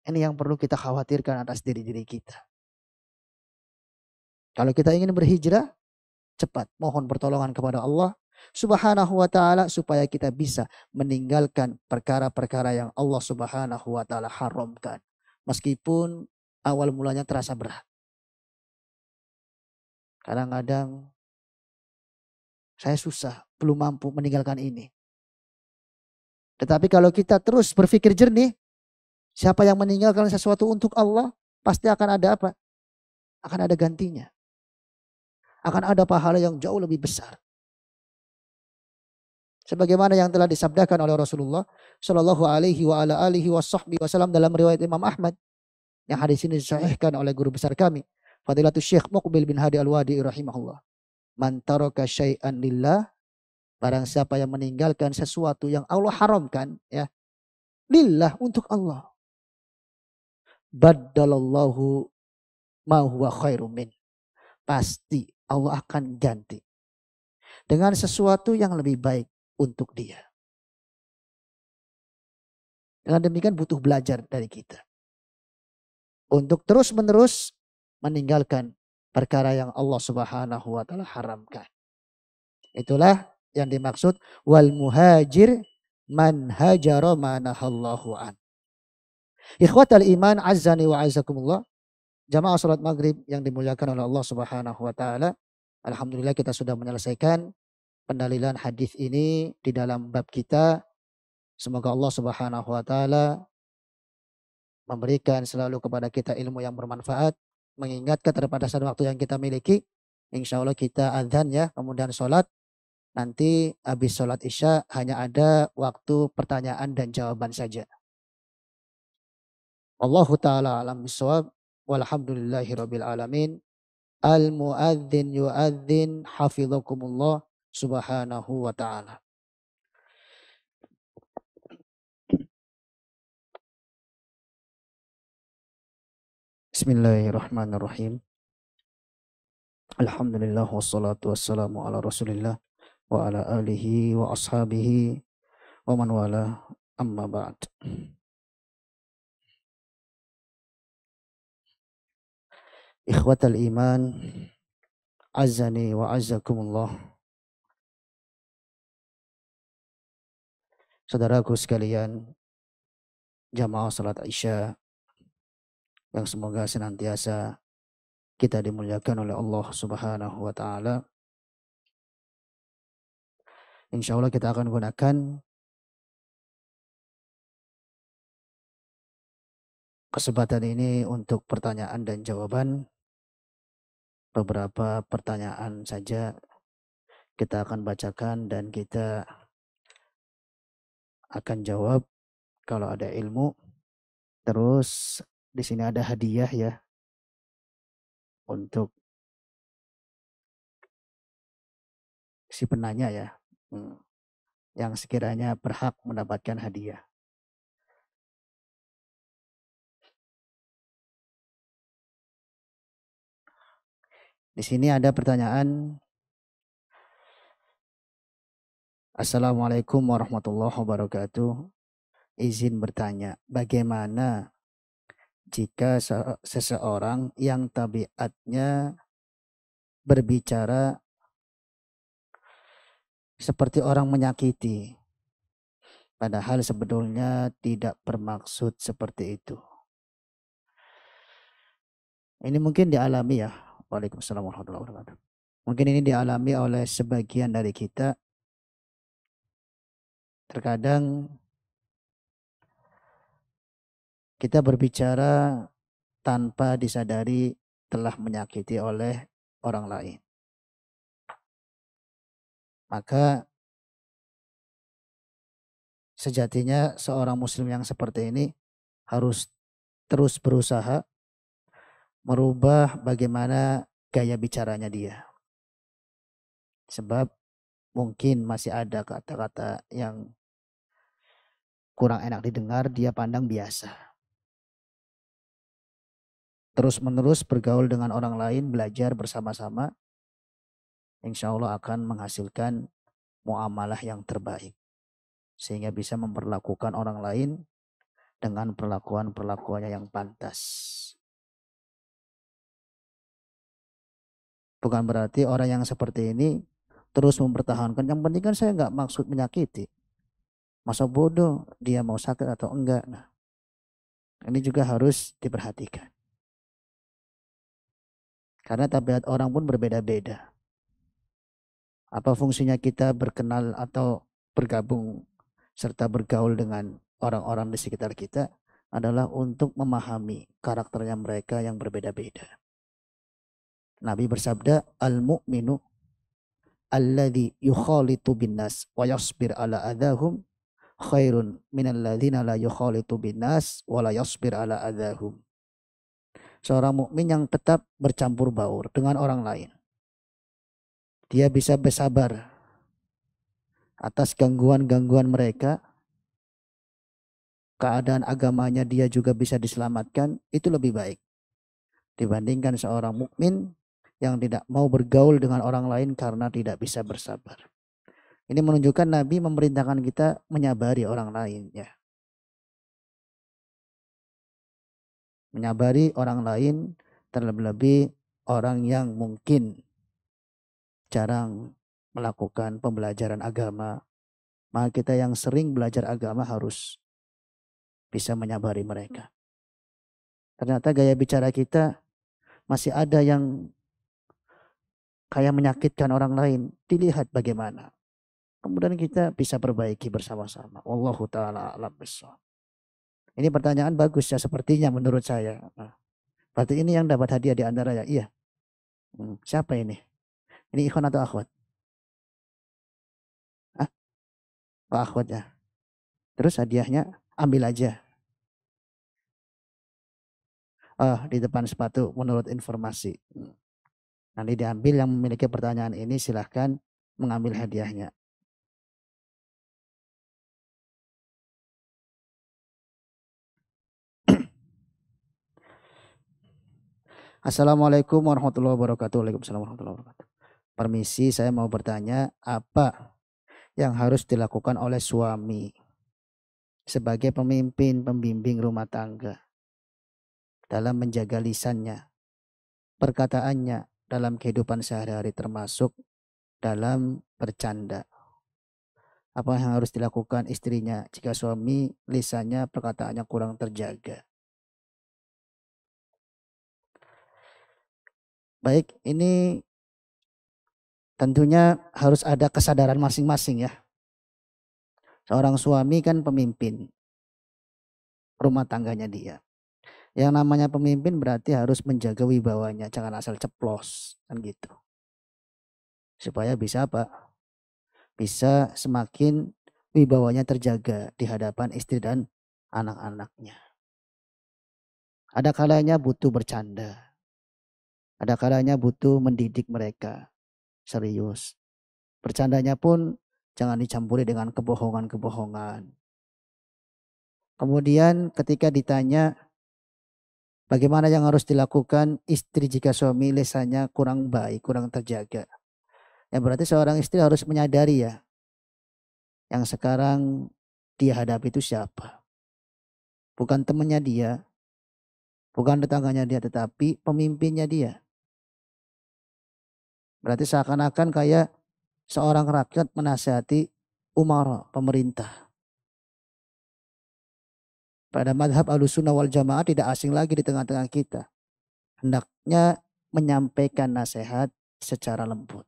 Ini yang perlu kita khawatirkan atas diri-diri kita. Kalau kita ingin berhijrah, cepat mohon pertolongan kepada Allah Subhanahu wa ta'ala supaya kita bisa meninggalkan perkara-perkara yang Allah Subhanahu wa ta'ala haramkan. Meskipun awal mulanya terasa berat. Kadang-kadang saya susah, belum mampu meninggalkan ini. Tetapi kalau kita terus berpikir jernih, siapa yang meninggalkan sesuatu untuk Allah, pasti akan ada apa? Akan ada gantinya. Akan ada pahala yang jauh lebih besar. Sebagaimana yang telah disabdakan oleh Rasulullah Shallallahu Alaihi Wasallam dalam riwayat Imam Ahmad, yang hadis ini disahihkan oleh guru besar kami, Fadilatul Syekh Muqbil bin Hadi Al-Wadi rahimahullah. Man taraka syai'an lillah, barang siapa yang meninggalkan sesuatu yang Allah haramkan, ya, lillah, untuk Allah, baddalallahu ma huwa khairum min, pasti Allah akan ganti dengan sesuatu yang lebih baik untuk dia. Dengan demikian butuh belajar dari kita untuk terus-menerus meninggalkan perkara yang Allah Subhanahu wa ta'ala haramkan. Itulah yang dimaksud wal muhajir man hajara manahallahu an. Ikhwatal iman azzani wa azzakumullah. Jamaah salat maghrib yang dimuliakan oleh Allah Subhanahu wa ta'ala. Alhamdulillah kita sudah menyelesaikan pendalilan hadis ini di dalam bab kita. Semoga Allah Subhanahu wa ta'ala memberikan selalu kepada kita ilmu yang bermanfaat, mengingat keterbatasan waktu yang kita miliki. Insya Allah kita adzan ya, kemudian sholat. Nanti habis sholat isya hanya ada waktu pertanyaan dan jawaban saja. Wallahu ta'ala alam bisawab. Walhamdulillahi rabbil alamin. Al-mu'adzin yu'adzin hafidhakumullah subhanahu wa ta'ala. Bismillahirrahmanirrahim. Alhamdulillah wassalatu wassalamu ala rasulillah wa ala alihi wa ashabihi wa man wala, amma ba'd. Ikhwatal iman azzani wa azzakumullah. Saudaraku sekalian, jamaah salat Isya yang semoga senantiasa kita dimuliakan oleh Allah Subhanahu wa ta'ala. Insya Allah kita akan gunakan kesempatan ini untuk pertanyaan dan jawaban. Beberapa pertanyaan saja kita akan bacakan dan kita akan jawab kalau ada ilmu. Terus di sini ada hadiah ya untuk si penanya ya, yang sekiranya berhak mendapatkan hadiah. Di sini ada pertanyaan. Assalamualaikum warahmatullahi wabarakatuh. Izin bertanya, bagaimana jika seseorang yang tabiatnya berbicara seperti orang menyakiti, padahal sebetulnya tidak bermaksud seperti itu. Ini mungkin dialami ya. Waalaikumsalam warahmatullahi wabarakatuh. Mungkin ini dialami oleh sebagian dari kita. Terkadang kita berbicara tanpa disadari telah menyakiti oleh orang lain. Maka sejatinya seorang muslim yang seperti ini harus terus berusaha merubah bagaimana gaya bicaranya dia. Sebab mungkin masih ada kata-kata yang kurang enak didengar, dia pandang biasa. Terus-menerus bergaul dengan orang lain, belajar bersama-sama, insya Allah akan menghasilkan muamalah yang terbaik. Sehingga bisa memperlakukan orang lain dengan perlakuan-perlakuannya yang pantas. Bukan berarti orang yang seperti ini terus mempertahankan. Yang penting kan saya nggak maksud menyakiti. Masa bodoh dia mau sakit atau enggak. Nah, ini juga harus diperhatikan. Karena tabiat orang pun berbeda-beda. Apa fungsinya kita berkenal atau bergabung serta bergaul dengan orang-orang di sekitar kita adalah untuk memahami karakternya mereka yang berbeda-beda. Nabi bersabda, al-mu'minu alladhi yukhalitu bin nas wa yasbir ala adahum khairun minal ladzina la yukhalitu bin nas wa la yasbir ala adahum. Seorang mukmin yang tetap bercampur baur dengan orang lain. Dia bisa bersabar atas gangguan-gangguan mereka. Keadaan agamanya dia juga bisa diselamatkan, itu lebih baik dibandingkan seorang mukmin yang tidak mau bergaul dengan orang lain karena tidak bisa bersabar. Ini menunjukkan Nabi memerintahkan kita menyabari orang lain ya. Menyabari orang lain, terlebih-lebih orang yang mungkin jarang melakukan pembelajaran agama. Maka kita yang sering belajar agama harus bisa menyabari mereka. Ternyata gaya bicara kita masih ada yang kayak menyakitkan orang lain. Dilihat bagaimana. Kemudian kita bisa perbaiki bersama-sama. Wallahu ta'ala a'lam bishawab. Ini pertanyaan bagus ya sepertinya menurut saya. Nah, berarti ini yang dapat hadiah di antara ya. Iya. Siapa ini? Ini ikhwan atau akhwat? Ah, oh, akhwat ya. Terus hadiahnya ambil aja. Di depan sepatu menurut informasi. Nanti diambil yang memiliki pertanyaan ini silahkan mengambil hadiahnya. Assalamualaikum warahmatullahi wabarakatuh. Waalaikumsalam warahmatullahi wabarakatuh. Permisi, saya mau bertanya apa yang harus dilakukan oleh suami sebagai pemimpin pembimbing rumah tangga dalam menjaga lisannya, perkataannya dalam kehidupan sehari-hari termasuk dalam bercanda. Apa yang harus dilakukan istrinya jika suami lisannya, perkataannya kurang terjaga. Baik, ini tentunya harus ada kesadaran masing-masing ya. Seorang suami kan pemimpin rumah tangganya dia. Yang namanya pemimpin berarti harus menjaga wibawanya, jangan asal ceplos kan gitu. Supaya bisa apa? Bisa semakin wibawanya terjaga di hadapan istri dan anak-anaknya. Ada kalanya butuh bercanda. Ada kalanya butuh mendidik mereka serius. Bercandanya pun jangan dicampuri dengan kebohongan-kebohongan. Kemudian ketika ditanya bagaimana yang harus dilakukan istri jika suami lisannya kurang baik, kurang terjaga. Ya berarti seorang istri harus menyadari ya, yang sekarang dia hadapi itu siapa. Bukan temannya dia, bukan tetangganya dia, tetapi pemimpinnya dia. Berarti seakan-akan kayak seorang rakyat menasihati umara, pemerintah. Pada madhab Ahlussunnah wal Jamaah tidak asing lagi di tengah-tengah kita. Hendaknya menyampaikan nasihat secara lembut.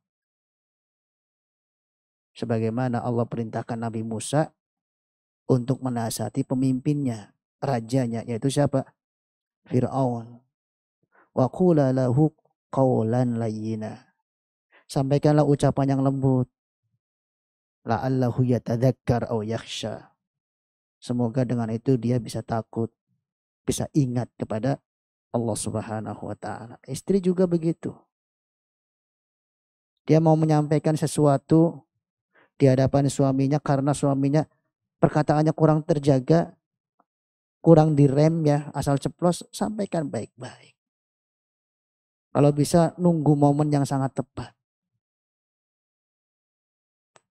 Sebagaimana Allah perintahkan Nabi Musa untuk menasihati pemimpinnya, rajanya, yaitu siapa? Fir'aun. Wa qula lahu qawlan layyina. Sampaikanlah ucapan yang lembut. La'allahu yatadzakkar aw yakhsha. Semoga dengan itu dia bisa takut, bisa ingat kepada Allah Subhanahu wa taala. Istri juga begitu. Dia mau menyampaikan sesuatu di hadapan suaminya karena suaminya perkataannya kurang terjaga, kurang direm ya, asal ceplos, sampaikan baik-baik. Kalau bisa nunggu momen yang sangat tepat.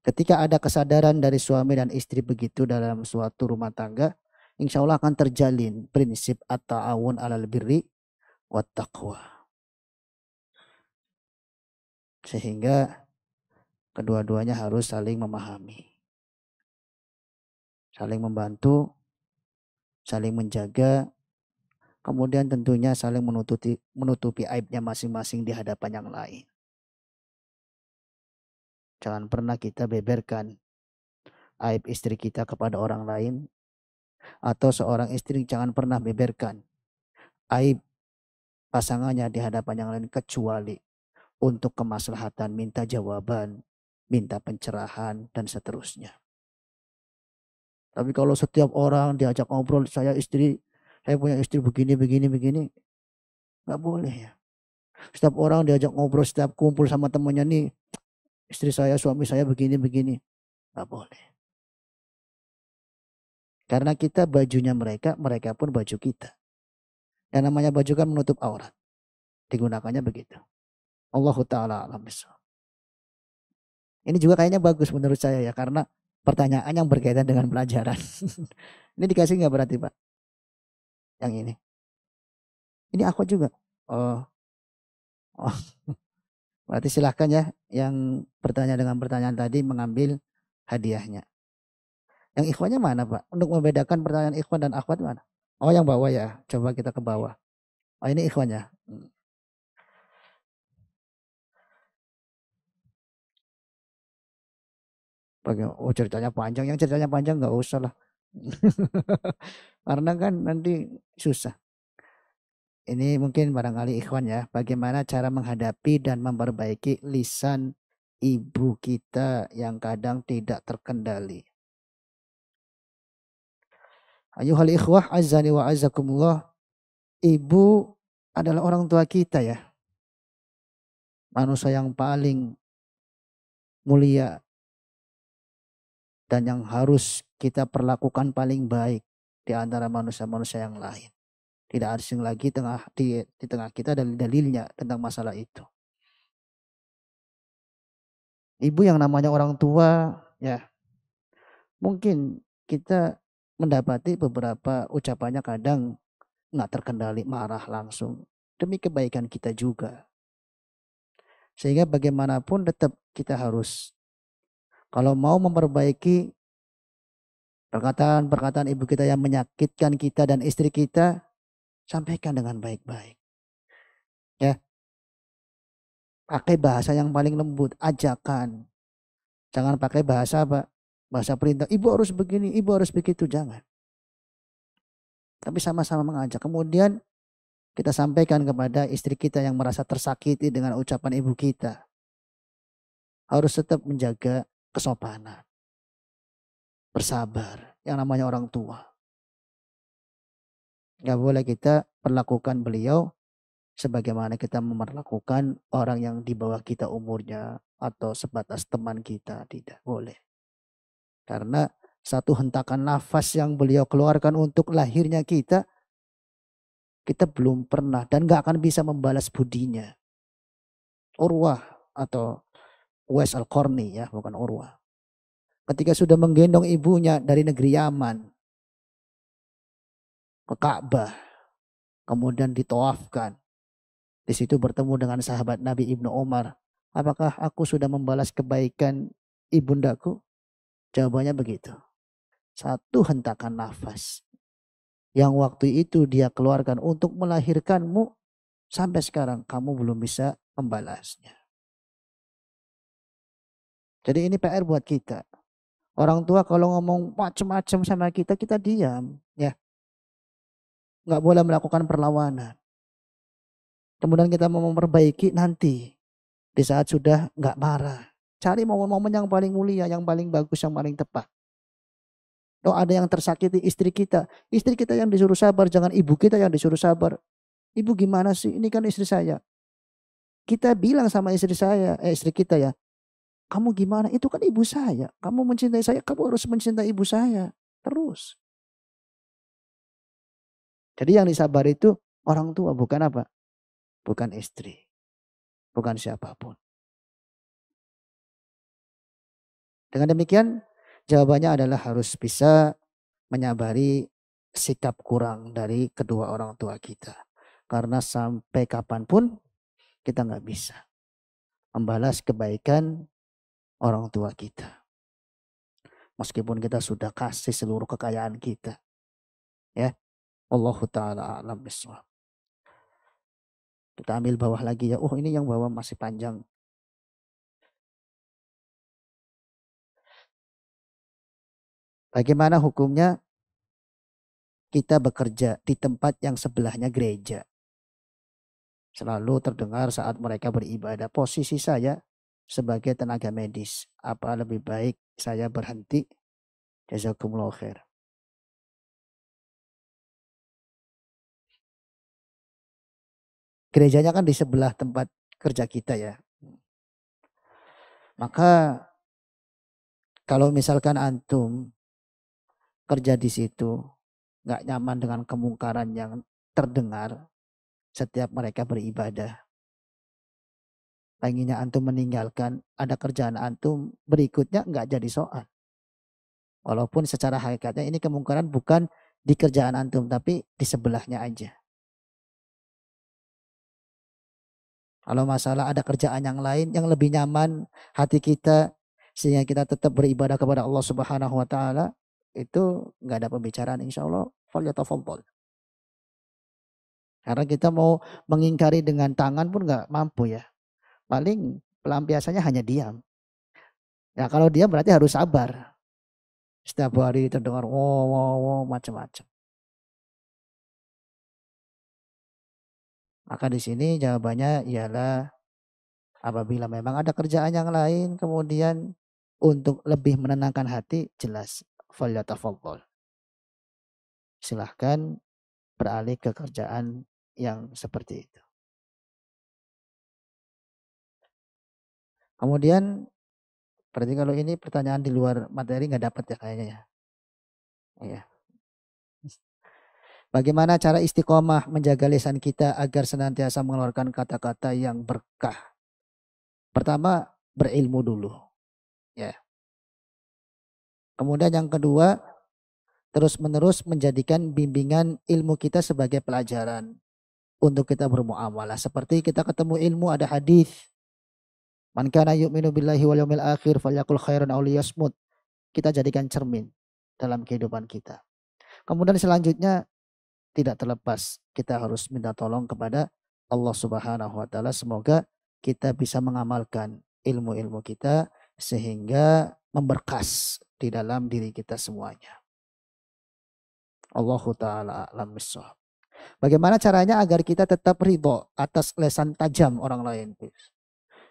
Ketika ada kesadaran dari suami dan istri begitu dalam suatu rumah tangga, insya Allah akan terjalin prinsip at-ta'awun 'alal birri wat taqwa. Sehingga kedua-duanya harus saling memahami, saling membantu, saling menjaga, kemudian tentunya saling menutupi aibnya masing-masing di hadapan yang lain. Jangan pernah kita beberkan aib istri kita kepada orang lain, atau seorang istri jangan pernah beberkan aib pasangannya di hadapan yang lain kecuali untuk kemaslahatan, minta jawaban, minta pencerahan, dan seterusnya. Tapi kalau setiap orang diajak ngobrol, saya punya istri begini, begini, begini, nggak boleh ya. Setiap orang diajak ngobrol, setiap kumpul sama temannya nih, istri saya, suami saya begini, begini, nggak boleh. Karena kita bajunya mereka, mereka pun baju kita. Yang namanya baju kan menutup aurat. Digunakannya begitu. Allahu ta'ala alam bissawab. Ini juga kayaknya bagus menurut saya ya, karena pertanyaan yang berkaitan dengan pelajaran. Ini dikasih nggak berarti Pak? Yang ini. Ini aku juga. Oh, oh. Berarti silahkan ya yang bertanya dengan pertanyaan tadi mengambil hadiahnya. Yang ikhwannya mana Pak? Untuk membedakan pertanyaan ikhwan dan akhwat mana? Oh yang bawah ya. Coba kita ke bawah. Oh ini ikhwannya. Oh ceritanya panjang. Yang ceritanya panjang nggak usah lah. Karena kan nanti susah. Ini mungkin barangkali ikhwan ya. Bagaimana cara menghadapi dan memperbaiki lisan ibu kita yang kadang tidak terkendali. Ayuhal ikhwah azani wa azakumullah. Ibu adalah orang tua kita ya. Manusia yang paling mulia dan yang harus kita perlakukan paling baik di antara manusia-manusia yang lain. Tidak asing lagi di tengah kita dalil-dalilnya tentang masalah itu. Ibu yang namanya orang tua ya, mungkin kita mendapati beberapa ucapannya kadang nggak terkendali, marah langsung demi kebaikan kita juga. Sehingga bagaimanapun tetap kita harus, kalau mau memperbaiki perkataan-perkataan ibu kita yang menyakitkan kita dan istri kita, sampaikan dengan baik-baik. Ya, pakai bahasa yang paling lembut, ajakan. Jangan pakai bahasa apa? Bahasa perintah. Ibu harus begini, ibu harus begitu, jangan. Tapi sama-sama mengajak. Kemudian kita sampaikan kepada istri kita yang merasa tersakiti dengan ucapan ibu kita. Harus tetap menjaga kesopanan. Bersabar. Yang namanya orang tua. Gak boleh kita perlakukan beliau sebagaimana kita memperlakukan orang yang di bawah kita umurnya atau sebatas teman kita, tidak boleh. Karena satu hentakan nafas yang beliau keluarkan untuk lahirnya kita belum pernah dan gak akan bisa membalas budinya. Urwah atau Uwais Al-Qarni ya, bukan Urwah. Ketika sudah menggendong ibunya dari negeri Yaman ke Ka'bah, kemudian ditawafkan. Di situ bertemu dengan sahabat Nabi Ibnu Umar. Apakah aku sudah membalas kebaikan ibundaku? Jawabannya begitu. Satu hentakan nafas yang waktu itu dia keluarkan untuk melahirkanmu, sampai sekarang kamu belum bisa membalasnya. Jadi ini PR buat kita. Orang tua kalau ngomong macam-macam sama kita, kita diam. Ya, nggak boleh melakukan perlawanan. Kemudian kita mau memperbaiki nanti di saat sudah nggak marah. Cari momen-momen yang paling mulia, yang paling bagus, yang paling tepat. Oh, ada yang tersakiti istri kita. Istri kita yang disuruh sabar, jangan ibu kita yang disuruh sabar. Ibu gimana sih? Ini kan istri saya. Kita bilang sama istri kita ya, kamu gimana? Itu kan ibu saya. Kamu mencintai saya, kamu harus mencintai ibu saya. Terus. Jadi yang disabar itu orang tua, bukan apa? Bukan istri. Bukan siapapun. Dengan demikian, jawabannya adalah harus bisa menyabari sikap kurang dari kedua orang tua kita. Karena sampai kapanpun kita nggak bisa membalas kebaikan orang tua kita. Meskipun kita sudah kasih seluruh kekayaan kita. Ya, Allahu ta'ala a'lam bishawab. Kita ambil bawah lagi ya. Oh, ini yang bawah masih panjang. Bagaimana hukumnya kita bekerja di tempat yang sebelahnya gereja? Selalu terdengar saat mereka beribadah. Posisi saya sebagai tenaga medis, apa lebih baik saya berhenti? Jazakumullah khair. Gerejanya kan di sebelah tempat kerja kita ya. Maka kalau misalkan antum kerja di situ nggak nyaman dengan kemungkaran yang terdengar setiap mereka beribadah, pengennya antum meninggalkan, ada kerjaan antum berikutnya nggak jadi soal. Walaupun secara hakikatnya ini kemungkaran bukan di kerjaan antum, tapi di sebelahnya aja. Kalau masalah ada kerjaan yang lain yang lebih nyaman hati kita sehingga kita tetap beribadah kepada Allah Subhanahu wa taala, itu enggak ada pembicaraan, insyaallah falyatafadhal. Karena kita mau mengingkari dengan tangan pun enggak mampu ya. Paling pelampiasannya hanya diam. Ya kalau diam berarti harus sabar. Setiap hari terdengar wow wow wow macam-macam. Maka di sini jawabannya ialah apabila memang ada kerjaan yang lain, kemudian untuk lebih menenangkan hati, jelas falyatafadhal. Silahkan beralih ke kerjaan yang seperti itu. Kemudian berarti kalau ini pertanyaan di luar materi nggak dapat ya kayaknya ya. Iya. Bagaimana cara istiqomah menjaga lisan kita agar senantiasa mengeluarkan kata-kata yang berkah? Pertama, berilmu dulu. Ya. Kemudian yang kedua, terus-menerus menjadikan bimbingan ilmu kita sebagai pelajaran untuk kita bermuamalah. Seperti kita ketemu ilmu ada hadis, man kana yu'minu billahi wal yawmil akhir falyakul khairan aw liyasmut. Kita jadikan cermin dalam kehidupan kita. Kemudian selanjutnya tidak terlepas kita harus minta tolong kepada Allah Subhanahu wa taala, semoga kita bisa mengamalkan ilmu-ilmu kita sehingga memberkas di dalam diri kita semuanya. Allahu ta'ala a'lam bishawab. Bagaimana caranya agar kita tetap ridho atas lesan tajam orang lain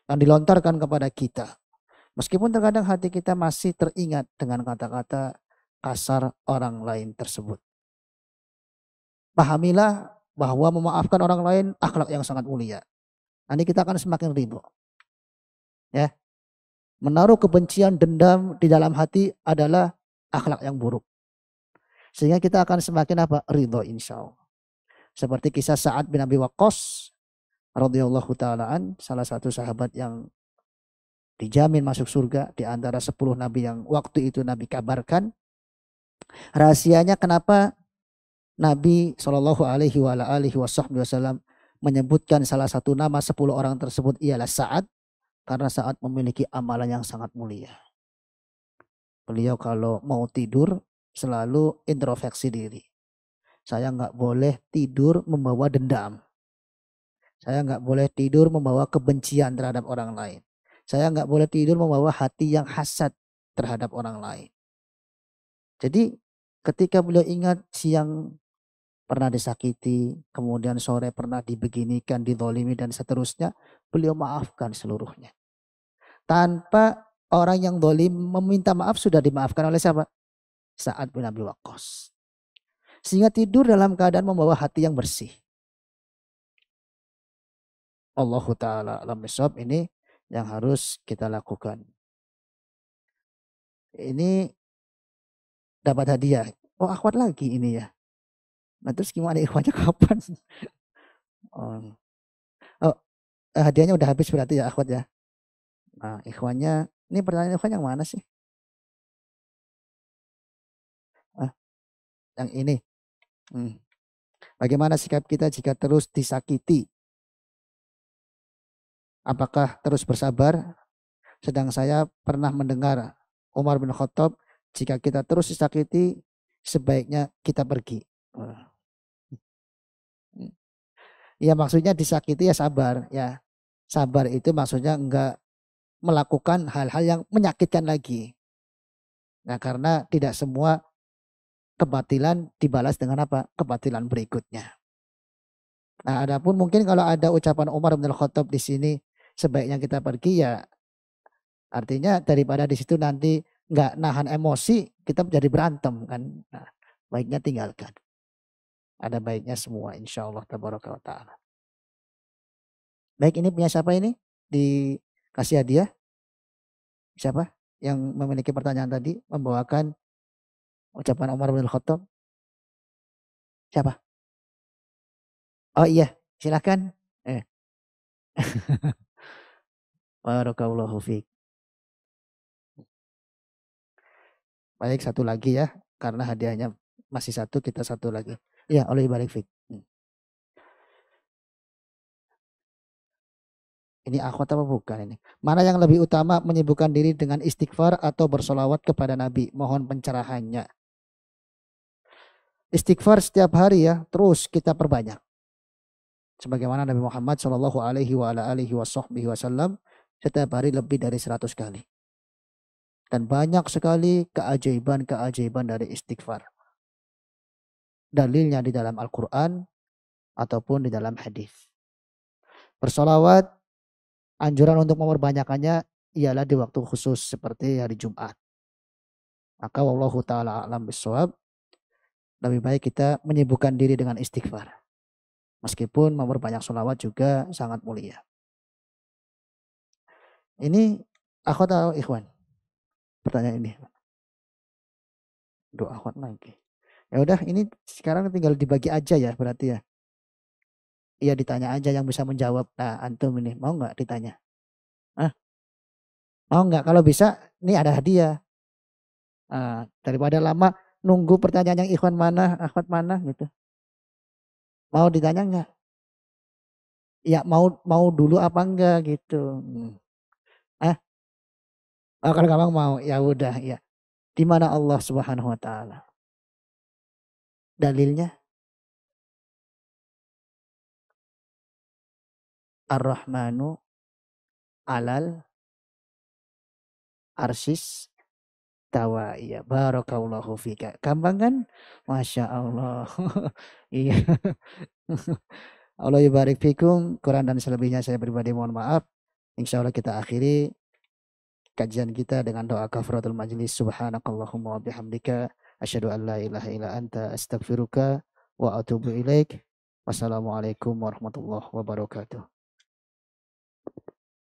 yang dilontarkan kepada kita. Meskipun terkadang hati kita masih teringat dengan kata-kata kasar orang lain tersebut. Pahamilah bahwa memaafkan orang lain akhlak yang sangat mulia. Nanti kita akan semakin ridho. Ya, menaruh kebencian, dendam di dalam hati adalah akhlak yang buruk. Sehingga kita akan semakin apa? Ridho insya Allah. Seperti kisah Sa'ad bin Abi Waqqas radhiyallahu ta'alaan, salah satu sahabat yang dijamin masuk surga di antara 10 nabi yang waktu itu Nabi kabarkan. Rahasianya kenapa Nabi Shallallahu Alaihi Wasallam menyebutkan salah satu nama 10 orang tersebut ialah Sa'ad, karena Sa'ad memiliki amalan yang sangat mulia. Beliau kalau mau tidur selalu introspeksi diri. Saya nggak boleh tidur membawa dendam. Saya nggak boleh tidur membawa kebencian terhadap orang lain. Saya nggak boleh tidur membawa hati yang hasad terhadap orang lain. Jadi ketika beliau ingat siang pernah disakiti, kemudian sore pernah dibeginikan, dizalimi dan seterusnya, beliau maafkan seluruhnya. Tanpa orang yang zalim meminta maaf sudah dimaafkan oleh siapa? Sa'ad bin Abi Waqqas. Sehingga tidur dalam keadaan membawa hati yang bersih. Allahu ta'ala alam bisawab, ini yang harus kita lakukan. Ini dapat hadiah. Oh, akhwat lagi ini ya. Nah terus gimana ikhwannya kapan? Oh, hadiahnya udah habis berarti ya akhwat ya. Nah ikhwannya, ini pertanyaan ikhwan yang mana sih? Yang ini. Bagaimana sikap kita jika terus disakiti? Apakah terus bersabar? Sedang saya pernah mendengar Umar bin Khattab, jika kita terus disakiti, sebaiknya kita pergi. Ya maksudnya disakiti ya sabar ya. Sabar itu maksudnya enggak melakukan hal-hal yang menyakitkan lagi. Nah karena tidak semua kebatilan dibalas dengan apa? Kebatilan berikutnya. Nah adapun mungkin kalau ada ucapan Umar bin Khattab di sini, sebaiknya kita pergi, ya artinya daripada di situ nanti enggak nahan emosi, kita jadi berantem kan. Nah, baiknya tinggalkan. Ada baiknya semua insya Allah tabaraka wa ta'ala. Baik, ini punya siapa ini? Dikasih hadiah. Siapa yang memiliki pertanyaan tadi membawakan ucapan Umar bin Khattab? Siapa? Oh iya, silakan. Barakallahu fiik. Baik, satu lagi ya, karena hadiahnya masih satu, kita satu lagi. Iya, oleh barik fiik. Ini akhwat apa bukan ini? Mana yang lebih utama, menyibukkan diri dengan istighfar atau bersolawat kepada Nabi? Mohon pencerahannya. Istighfar setiap hari ya, terus kita perbanyak. Sebagaimana Nabi Muhammad Shallallahu Alaihi Wasallam setiap hari lebih dari 100 kali. Dan banyak sekali keajaiban-keajaiban dari istighfar. Dalilnya di dalam Al-Quran ataupun di dalam hadis. Bersolawat, anjuran untuk memperbanyakkannya ialah di waktu khusus seperti hari Jumat. Maka wallahu ta'ala a'lam bishawab, lebih baik kita menyibukkan diri dengan istighfar. Meskipun memperbanyak sholawat juga sangat mulia. Ini akhwat atau ikhwan? Pertanyaan ini. Doa akhwat lagi. Ya udah, ini sekarang tinggal dibagi aja ya berarti ya. Iya, ditanya aja yang bisa menjawab. Nah, antum ini mau nggak ditanya? Mau nggak? Kalau bisa, ini ada hadiah. Daripada lama nunggu pertanyaan yang ikhwan mana, akhwat mana gitu. Mau ditanya nggak? Ya mau dulu apa enggak gitu. Oh, kalau gampang mau, ya udah ya. Di mana Allah Subhanahu wa taala? Dalilnya Ar-Rahmanu alal arsis tawa. Iya, barakallahu fika. Gampang kan? Masya Allah. Iya. Allah yubarik fikum. Kurang dan selebihnya saya pribadi mohon maaf. Insya Allah kita akhiri kajian kita dengan doa kafaratul majlis. Subhanakallahumma wa bihamdika asyhadu an la ilaha illa anta astaghfiruka wa atubu ilaik. Wassalamualaikum warahmatullahi wabarakatuh.